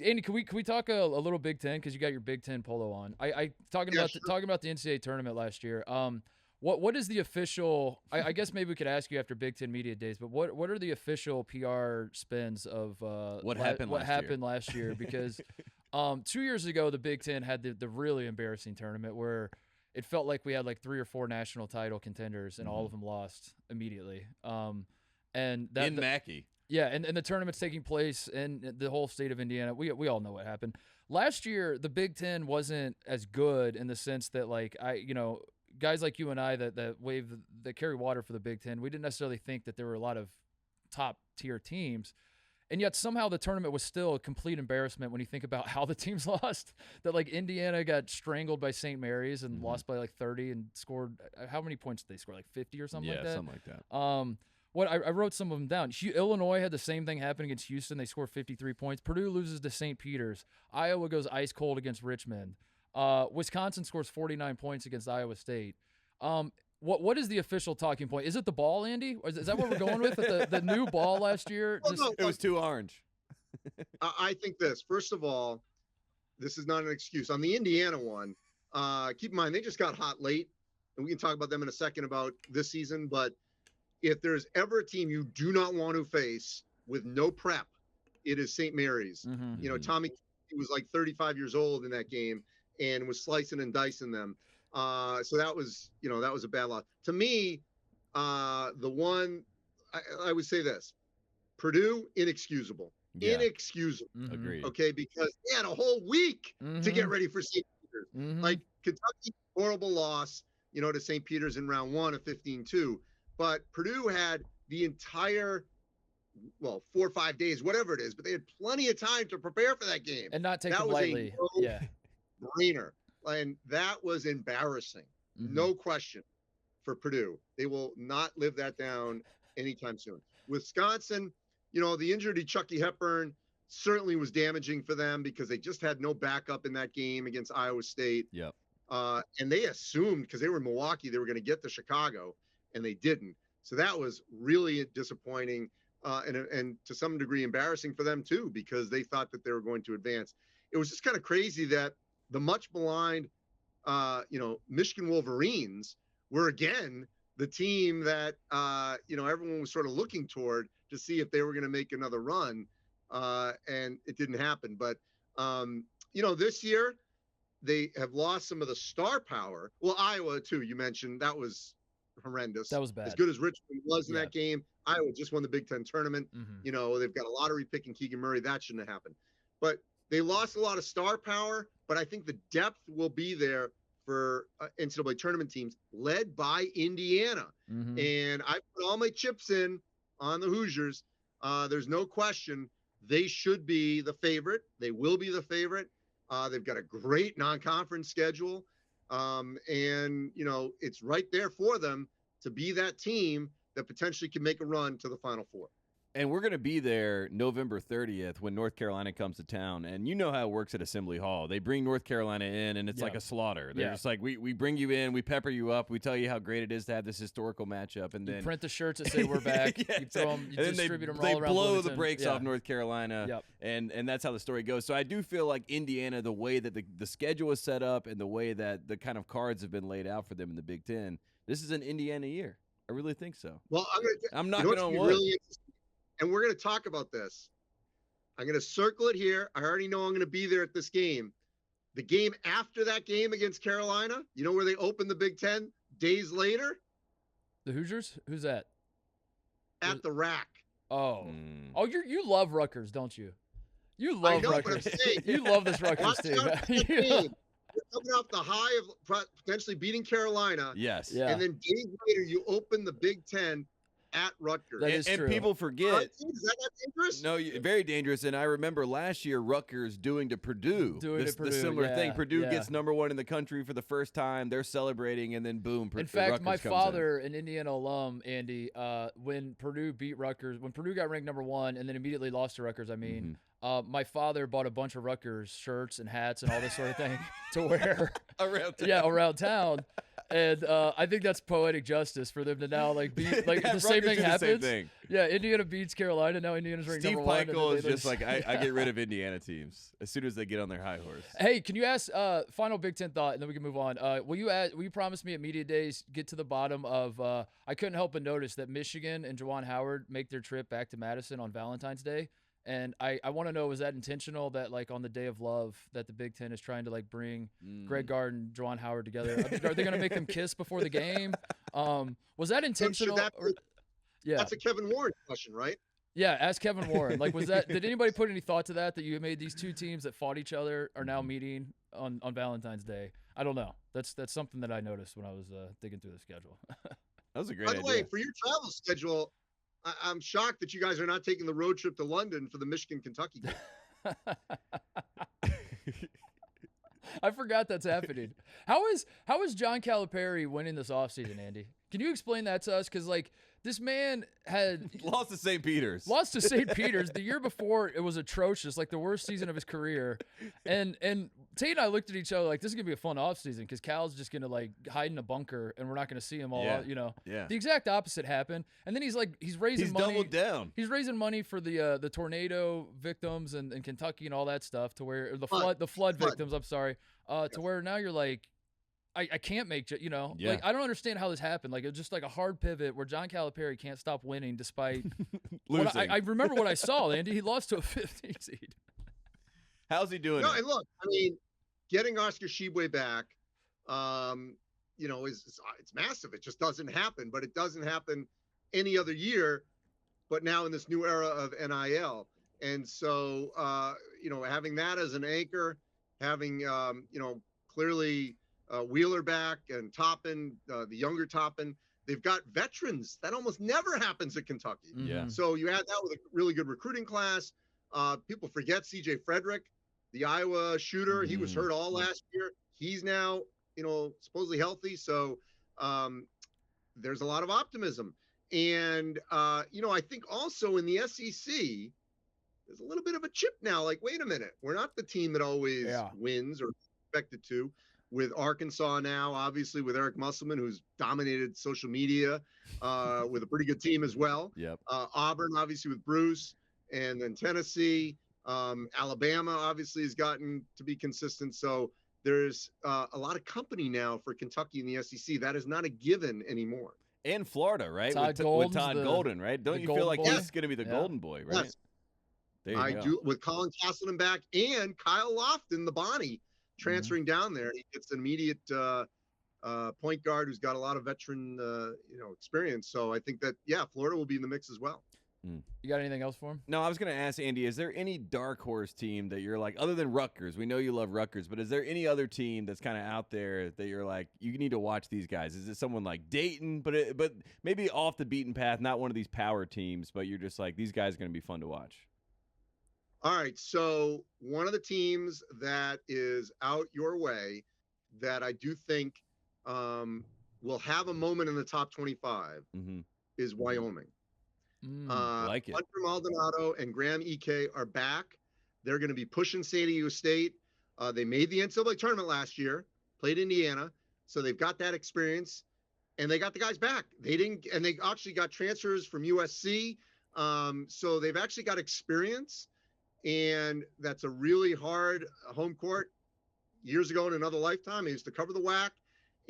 Andy, can we talk a little Big Ten, because you got your Big Ten polo on? Talking about the NCAA tournament last year. What is the official? I guess maybe we could ask you after Big Ten Media Days, but what are the official PR spins of what happened last year? Because 2 years ago the Big Ten had the really embarrassing tournament where it felt like we had like 3 or 4 national title contenders and all of them lost immediately. And that in Mackey. Yeah, and the tournament's taking place in the whole state of Indiana. We all know what happened. Last year, the Big Ten wasn't as good in the sense that, like, guys like you and I that carry water for the Big Ten, we didn't necessarily think that there were a lot of top-tier teams. And yet somehow the tournament was still a complete embarrassment when you think about how the teams lost. That, like, Indiana got strangled by St. Mary's and lost by, like, 30 and scored – how many points did they score? Like 50 or something like that? Yeah, something like that. I wrote some of them down. Illinois had the same thing happen against Houston. They scored 53 points. Purdue loses to St. Peter's. Iowa goes ice cold against Richmond. Wisconsin scores 49 points against Iowa State. What is the official talking point? Is it the ball, Andy? Is that what we're going with? The new ball last year? It was too orange. I think this. First of all, this is not an excuse. On the Indiana one, keep in mind, they just got hot late, and we can talk about them in a second about this season, but if there's ever a team you do not want to face with no prep, it is St. Mary's. Mm-hmm. Tommy was like 35 years old in that game and was slicing and dicing them. So that was a bad loss. To me, the one, I would say this, Purdue, inexcusable. Yeah. Inexcusable. Mm-hmm. Agreed. Okay, because they had a whole week to get ready for St. Peter's. Mm-hmm. Like, Kentucky, horrible loss, to St. Peter's in round 1 of 15-2. But Purdue had the entire, 4 or 5 days, whatever it is, but they had plenty of time to prepare for that game. And not take it lightly. Yeah. Brainer. And that was embarrassing. Mm-hmm. No question for Purdue. They will not live that down anytime soon. Wisconsin, the injury to Chucky Hepburn certainly was damaging for them because they just had no backup in that game against Iowa State. Yep. And they assumed, because they were in Milwaukee, they were going to get to Chicago. And they didn't. So that was really disappointing and to some degree embarrassing for them, too, because they thought that they were going to advance. It was just kind of crazy that the much maligned, Michigan Wolverines were, again, the team that, everyone was sort of looking toward to see if they were going to make another run. And it didn't happen. But, this year they have lost some of the star power. Well, Iowa, too, you mentioned, that was horrendous. That was bad. As good as Richmond was in that game, Iowa just won the Big Ten tournament. Mm-hmm. They've got a lottery pick in Keegan Murray. That shouldn't have happened. But they lost a lot of star power, but I think the depth will be there for NCAA tournament teams led by Indiana. Mm-hmm. And I put all my chips in on the Hoosiers. There's no question they should be the favorite. They will be the favorite. They've got a great non-conference schedule. And it's right there for them to be that team that potentially can make a run to the Final Four. And we're going to be there November 30th when North Carolina comes to town. And you know how it works at Assembly Hall. They bring North Carolina in, and it's like a slaughter. They're just like, we bring you in, we pepper you up, we tell you how great it is to have this historical matchup. And then you print the shirts that say we're back. You throw them, you distribute them all around. They blow the brakes off North Carolina, and that's how the story goes. So I do feel like Indiana, the way that the schedule is set up and the way that the kind of cards have been laid out for them in the Big Ten, this is an Indiana year. I really think so. Well, I'm knocking on wood. Really interesting. And we're going to talk about this. I'm going to circle it here. I already know I'm going to be there at this game. The game after that game against Carolina, where they opened the Big Ten days later? The Hoosiers? Who's that? At the Rack. Oh. Oh, you love Rutgers, don't you? You love Rutgers. But I'm saying, you love this Rutgers team. You're coming off the high of potentially beating Carolina. Yes. Yeah. And then days later, you open the Big Ten at Rutgers. That is true. And people forget. Is that not dangerous? No, very dangerous. And I remember last year Rutgers doing to Purdue the similar thing. Purdue gets number 1 in the country for the first time. They're celebrating, and then boom. In fact, my father, an Indiana alum, Andy, when Purdue beat Rutgers, when Purdue got ranked number 1 and then immediately lost to Rutgers, my father bought a bunch of Rutgers shirts and hats and all this sort of thing to wear around town. Yeah, around town. And I think that's poetic justice for them to now like beat like Yeah, the same thing Rutgers did the happens. same thing. Yeah, Indiana beats Carolina. Now Indiana's ranked Steve number one. Peichel is just like, I get rid of Indiana teams as soon as they get on their high horse. Hey, can you ask final Big Ten thought, and then we can move on. Will you promise me at Media Days get to the bottom of? I couldn't help but notice that Michigan and Juwan Howard make their trip back to Madison on Valentine's Day. And I want to know, was that intentional that like on the day of love that the Big Ten is trying to like bring Greg Gard and Juwan Howard together? Are they going to make them kiss before the game? Was that intentional? That's a Kevin Warren question, right? Yeah, ask Kevin Warren. Like, was that? Did anybody put any thought to that? That you made these two teams that fought each other are now meeting on Valentine's Day? I don't know. That's something that I noticed when I was digging through the schedule. That was a great idea. By the way, for your travel schedule, I'm shocked that you guys are not taking the road trip to London for the Michigan-Kentucky game. I forgot that's happening. How is John Calipari winning this offseason, Andy? Can you explain that to us? Because like this man had lost to St. Peter's. Lost to St. Peter's the year before. It was atrocious, like the worst season of his career. And Tate and I looked at each other like this is gonna be a fun offseason because Cal's just gonna like hide in a bunker and we're not gonna see him all. Yeah. You know. Yeah. The exact opposite happened. And then he's raising money. Doubled down. He's raising money for the tornado victims in Kentucky and all that stuff to where the flood victims. I'm sorry. To where now you're like, I can't make it, like I don't understand how this happened. Like it's just like a hard pivot where John Calipari can't stop winning despite losing. I remember what I saw, Andy. He lost to a 15 seed. How's he doing? No, and look, I mean, getting Oscar Tshiebwe back, it's massive. It just doesn't happen, but it doesn't happen any other year. But now in this new era of NIL, and so having that as an anchor, having clearly. Wheeler back and Toppin, the younger Toppin. They've got veterans. That almost never happens at Kentucky. Yeah. So you add that with a really good recruiting class. People forget C.J. Frederick, the Iowa shooter. He was hurt all last year. He's now, supposedly healthy. So there's a lot of optimism. And, I think also in the SEC, there's a little bit of a chip now. Like, wait a minute. We're not the team that always wins or expected to. With Arkansas now, obviously with Eric Musselman, who's dominated social media with a pretty good team as well. Yep. Auburn, obviously with Bruce, and then Tennessee. Alabama, obviously, has gotten to be consistent. So there's a lot of company now for Kentucky in the SEC. That is not a given anymore. And Florida, right? With Todd Golden, right? Don't you feel like he's going to be the golden boy, right? Yes. There you go. Do, with Colin Castleton back and Kyle Lofton, the Bonnie, transferring down there. He gets an immediate point guard who's got a lot of veteran, experience. So I think that, Florida will be in the mix as well. You got anything else for him? No, I was going to ask Andy, is there any dark horse team that you're like, other than Rutgers? We know you love Rutgers, but is there any other team that's kind of out there that you're like, you need to watch these guys? Is it someone like Dayton, but maybe off the beaten path, not one of these power teams, but you're just like, these guys are going to be fun to watch? All right, so one of the teams that is out your way that I do think will have a moment in the top 25 is Wyoming. Like it. Hunter Maldonado and Graham Ike are back. They're going to be pushing San Diego State. They made the NCAA tournament last year, played Indiana, so they've got that experience, and they got the guys back. They actually got transfers from USC, so they've actually got experience. And that's a really hard home court. Years ago in another lifetime, I used to cover the WAC.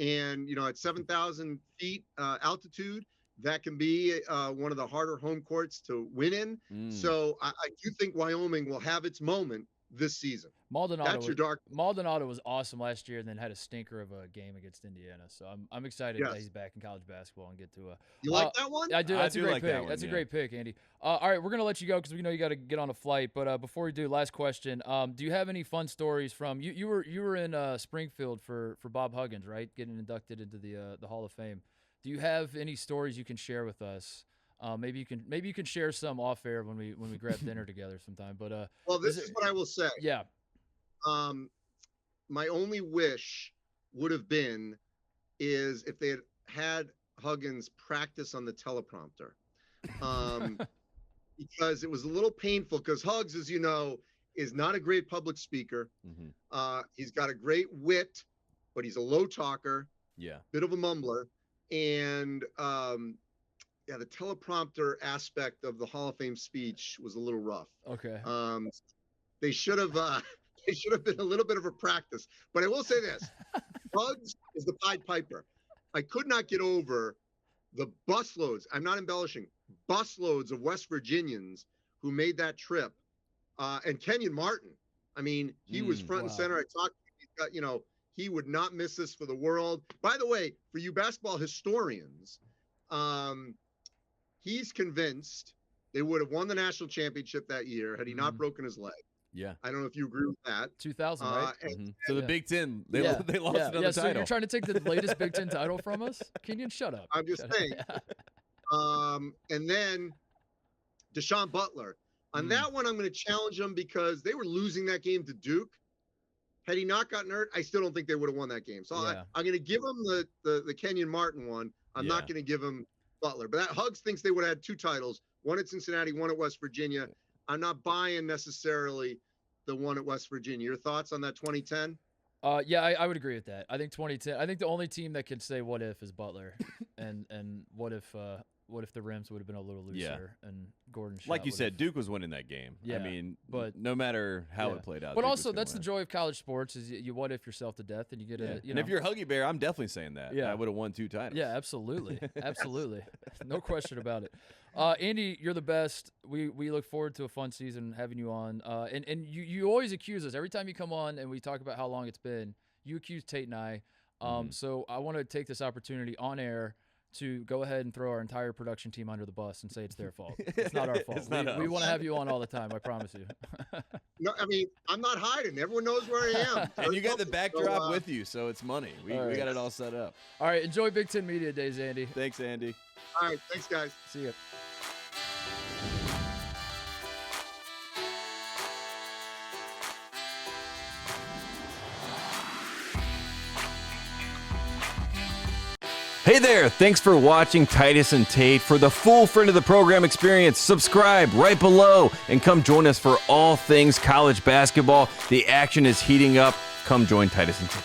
And, at 7,000 feet altitude, that can be one of the harder home courts to win in. So I do think Wyoming will have its moment this season. Maldonado was awesome last year and then had a stinker of a game against Indiana. So I'm excited that he's back in college basketball and get to a. You like that one? I do. That's a great like pick. that one, That's a great pick, Andy. All right, we're gonna let you go because we know you got to get on a flight. But before we do, last question. Do you have any fun stories from you? You were in Springfield for Bob Huggins, right? Getting inducted into the Hall of Fame. Do you have any stories you can share with us? Maybe you can share some off air when we grab dinner together sometime. But well, this is what I will say. Yeah. My only wish would have been is if they had Huggins practice on the teleprompter, because it was a little painful. Because Huggs, as you know, is not a great public speaker. He's got a great wit, but he's a low talker. bit of a mumbler, and the teleprompter aspect of the Hall of Fame speech was a little rough. Okay. They should have been a little bit of a practice. But I will say this: Hugs is the Pied Piper. I could not get over the busloads. I'm not embellishing. Busloads of West Virginians who made that trip, and Kenyon Martin. I mean, he was front and center. I talked. He would not miss this for the world. By the way, for you basketball historians, he's convinced they would have won the national championship that year had he not broken his leg. Yeah. I don't know if you agree with that. 2000, right? So the Big Ten, they lost another title. So you're trying to take the latest Big Ten title from us? Kenyon, shut up. I'm just saying. And then Deshaun Butler. On that one, I'm going to challenge him because they were losing that game to Duke. Had he not gotten hurt, I still don't think they would have won that game. So I'm going to give him the Kenyon Martin one. I'm not going to give him Butler. But that Hugs thinks they would have had 2 titles, one at Cincinnati, one at West Virginia. I'm not buying necessarily the one at West Virginia. Your thoughts on that 2010? I would agree with that. I think 2010. I think the only team that can say what if is Butler, and what if the Rams would have been a little looser and Gordon. Like you said, Duke was winning that game. Yeah, I mean, but no matter how it played out. But Duke also, that's win. the joy of college sports is you what if yourself to death and you get a. And if you're Huggy Bear, I'm definitely saying that. Yeah, I would have won 2 titles. Yeah, absolutely, absolutely, no question about it. Andy, you're the best. We look forward to a fun season having you on. And you always accuse us every time you come on and we talk about how long it's been. You accuse Tate and I. So I want to take this opportunity on air to go ahead and throw our entire production team under the bus and say it's their fault. It's not our fault. We want to have you on all the time. I promise you. No, I mean, I'm not hiding. Everyone knows where I am. And you got the backdrop with you, so it's money. We got it all set up. All right. Enjoy Big Ten Media Days, Andy. Thanks, Andy. All right. Thanks, guys. See ya. Hey there, thanks for watching Titus and Tate. For the full friend of the program experience, subscribe right below and come join us for all things college basketball. The action is heating up. Come join Titus and Tate.